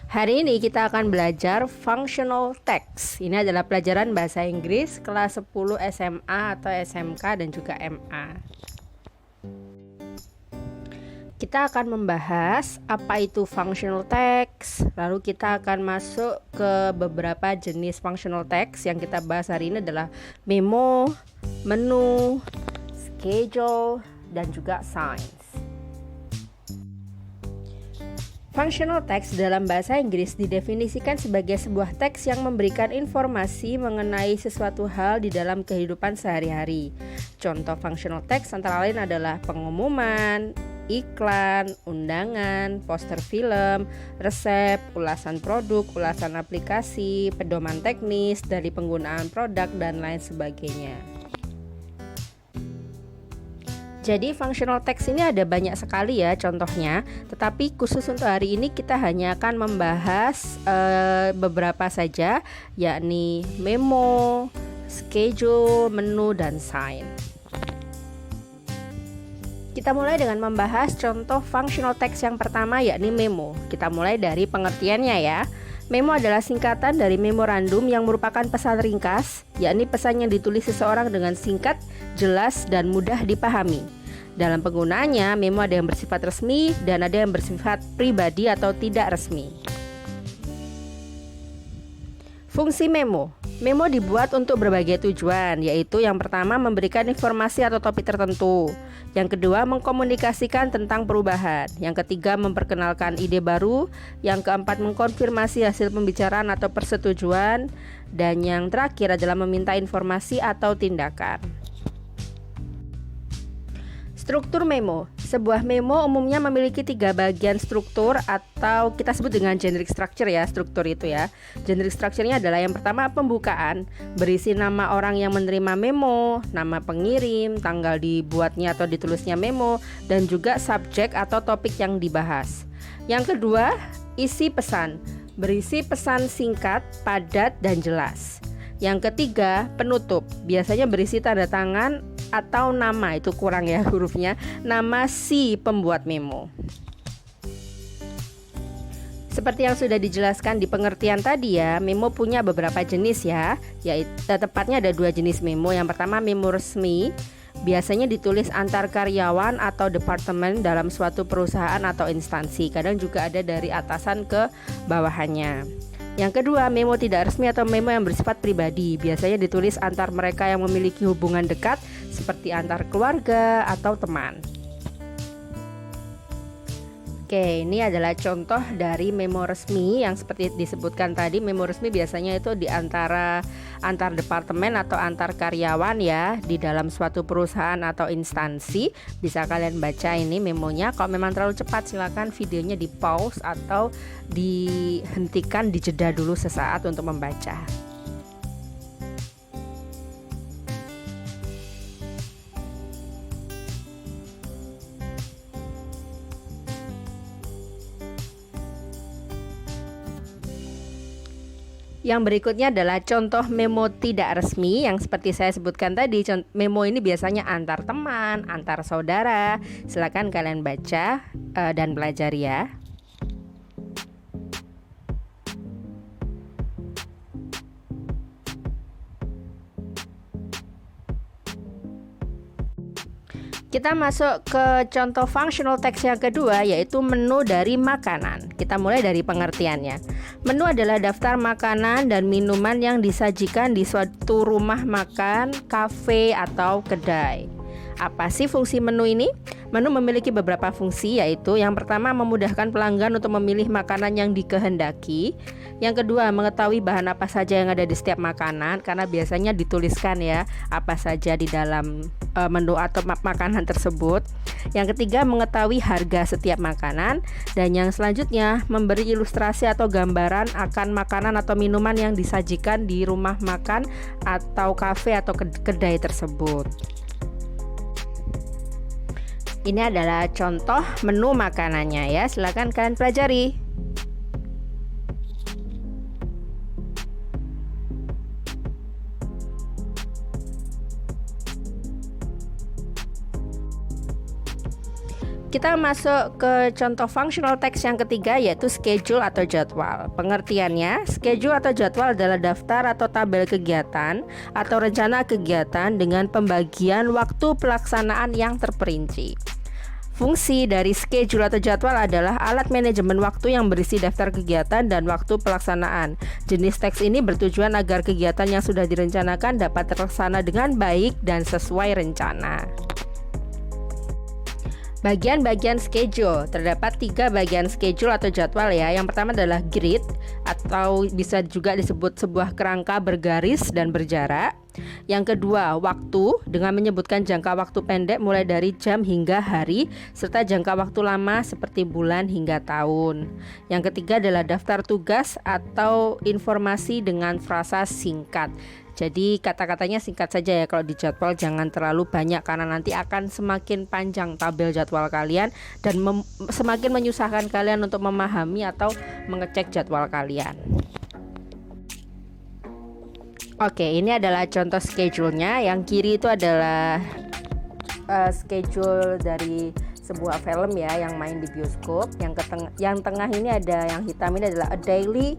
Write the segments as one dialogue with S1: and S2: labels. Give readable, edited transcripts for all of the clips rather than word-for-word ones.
S1: Hari ini kita akan belajar functional text. Ini adalah pelajaran bahasa Inggris kelas 10 SMA atau SMK dan juga MA. Kita akan membahas apa itu functional text. Lalu kita akan masuk ke beberapa jenis functional text. Yang kita bahas hari ini adalah memo, menu, schedule, dan juga signs. Functional text dalam bahasa Inggris didefinisikan sebagai sebuah teks yang memberikan informasi mengenai sesuatu hal di dalam kehidupan sehari-hari. Contoh functional text antara lain adalah pengumuman, iklan, undangan, poster film, resep, ulasan produk, ulasan aplikasi, pedoman teknis dari penggunaan produk, dan lain sebagainya. Jadi functional text ini ada banyak sekali ya contohnya, tetapi khusus untuk hari ini kita hanya akan membahas beberapa saja, yakni memo, schedule, menu, dan sign. Kita mulai dengan membahas contoh functional text yang pertama, yakni memo. Kita mulai dari pengertiannya ya. Memo adalah singkatan dari memorandum yang merupakan pesan ringkas, yakni pesan yang ditulis seseorang dengan singkat, jelas, dan mudah dipahami. Dalam penggunaannya, memo ada yang bersifat resmi dan ada yang bersifat pribadi atau tidak resmi. Fungsi memo. Memo dibuat untuk berbagai tujuan, yaitu yang pertama memberikan informasi atau topik tertentu, yang kedua mengkomunikasikan tentang perubahan, yang ketiga memperkenalkan ide baru, yang keempat mengkonfirmasi hasil pembicaraan atau persetujuan, dan yang terakhir adalah meminta informasi atau tindakan. Struktur memo. Sebuah memo umumnya memiliki 3 bagian struktur atau kita sebut dengan generic structure ya, struktur itu ya. Generic structure-nya adalah yang pertama pembukaan, berisi nama orang yang menerima memo, nama pengirim, tanggal dibuatnya atau ditulisnya memo, dan juga subjek atau topik yang dibahas. Yang kedua, isi pesan, berisi pesan singkat, padat, dan jelas. Yang ketiga, penutup, biasanya berisi tanda tangan atau nama, itu kurang ya hurufnya, nama si pembuat memo. Seperti yang sudah dijelaskan di pengertian tadi ya, memo punya beberapa jenis ya, yaitu tepatnya ada 2 jenis memo. Yang pertama memo resmi, biasanya ditulis antar karyawan atau departemen dalam suatu perusahaan atau instansi, kadang juga ada dari atasan ke bawahannya. Yang kedua, memo tidak resmi atau memo yang bersifat pribadi, biasanya ditulis antar mereka yang memiliki hubungan dekat seperti antar keluarga atau teman. Oke, ini adalah contoh dari memo resmi yang seperti disebutkan tadi. Memo resmi biasanya itu di antar departemen atau antar karyawan ya, di dalam suatu perusahaan atau instansi. Bisa kalian baca ini memonya. Kalau memang terlalu cepat silakan videonya di pause atau dihentikan, dijeda dulu sesaat untuk membaca. Yang berikutnya adalah contoh memo tidak resmi yang seperti saya sebutkan tadi. Memo ini biasanya antar teman, antar saudara. Silakan kalian baca dan pelajari ya. Kita masuk ke contoh functional text yang kedua, yaitu menu dari makanan. Kita mulai dari pengertiannya. Menu adalah daftar makanan dan minuman yang disajikan di suatu rumah makan, kafe, atau kedai. Apa sih fungsi menu ini? Menu memiliki beberapa fungsi, yaitu yang pertama memudahkan pelanggan untuk memilih makanan yang dikehendaki. Yang kedua, mengetahui bahan apa saja yang ada di setiap makanan, karena biasanya dituliskan ya apa saja di dalam menu atau makanan tersebut. Yang ketiga, mengetahui harga setiap makanan. Dan yang selanjutnya, memberi ilustrasi atau gambaran akan makanan atau minuman yang disajikan di rumah makan atau kafe atau kedai tersebut. Ini adalah contoh menu makanannya ya, silakan kalian pelajari. Kita masuk ke contoh functional text yang ketiga, yaitu schedule atau jadwal. Pengertiannya, schedule atau jadwal adalah daftar atau tabel kegiatan atau rencana kegiatan dengan pembagian waktu pelaksanaan yang terperinci. Fungsi dari schedule atau jadwal adalah alat manajemen waktu yang berisi daftar kegiatan dan waktu pelaksanaan. Jenis teks ini bertujuan agar kegiatan yang sudah direncanakan dapat terlaksana dengan baik dan sesuai rencana. Bagian-bagian schedule, terdapat 3 bagian schedule atau jadwal ya. Yang pertama adalah grid atau bisa juga disebut sebuah kerangka bergaris dan berjarak. Yang kedua, waktu dengan menyebutkan jangka waktu pendek mulai dari jam hingga hari serta jangka waktu lama seperti bulan hingga tahun. Yang ketiga adalah daftar tugas atau informasi dengan frasa singkat. Jadi kata-katanya singkat saja ya kalau di jadwal, jangan terlalu banyak karena nanti akan semakin panjang tabel jadwal kalian dan semakin menyusahkan kalian untuk memahami atau mengecek jadwal kalian. Oke, ini adalah contoh schedule-nya. Yang kiri itu adalah schedule dari sebuah film ya yang main di bioskop. Yang tengah ini ada yang hitam ini adalah a daily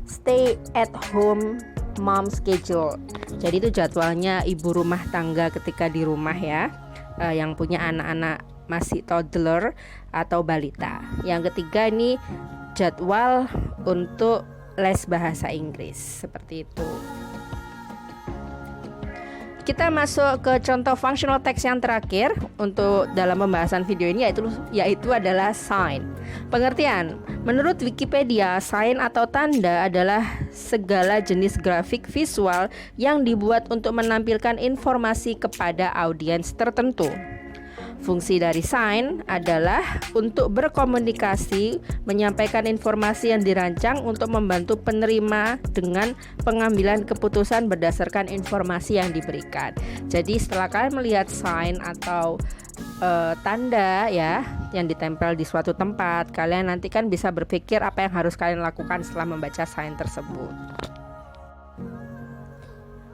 S1: stay at home mom schedule. Jadi itu jadwalnya ibu rumah tangga ketika di rumah ya, yang punya anak-anak masih toddler atau balita. Yang ketiga ini jadwal untuk les bahasa Inggris, seperti itu. Kita masuk ke contoh functional text yang terakhir untuk dalam pembahasan video ini, yaitu adalah sign. Pengertian, menurut Wikipedia, sign atau tanda adalah segala jenis grafik visual yang dibuat untuk menampilkan informasi kepada audiens tertentu. Fungsi dari sign adalah untuk berkomunikasi, menyampaikan informasi yang dirancang untuk membantu penerima dengan pengambilan keputusan berdasarkan informasi yang diberikan. Jadi setelah kalian melihat sign atau tanda ya yang ditempel di suatu tempat, kalian nanti kan bisa berpikir apa yang harus kalian lakukan setelah membaca sign tersebut.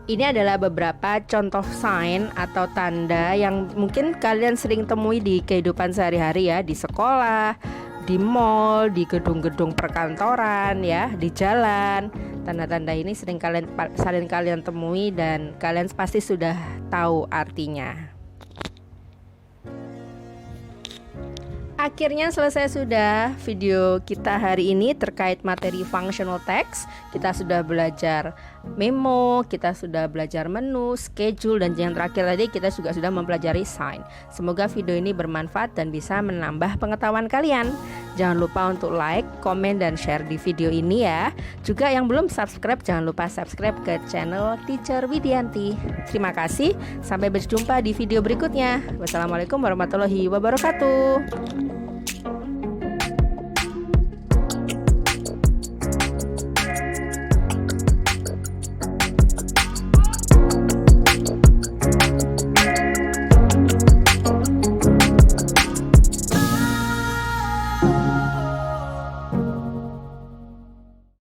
S1: Ini adalah beberapa contoh sign atau tanda yang mungkin kalian sering temui di kehidupan sehari-hari ya, di sekolah, di mall, di gedung-gedung perkantoran ya, di jalan. Tanda-tanda ini sering kalian temui dan kalian pasti sudah tahu artinya. Akhirnya selesai sudah video kita hari ini terkait materi functional text. Kita sudah belajar memo, kita sudah belajar menu, schedule, dan yang terakhir tadi kita juga sudah mempelajari sign. Semoga video ini bermanfaat dan bisa menambah pengetahuan kalian. Jangan lupa untuk like, komen, dan share di video ini ya. Juga yang belum subscribe, jangan lupa subscribe ke channel Teacher Widianti. Terima kasih, sampai berjumpa di video berikutnya. Wassalamualaikum warahmatullahi wabarakatuh.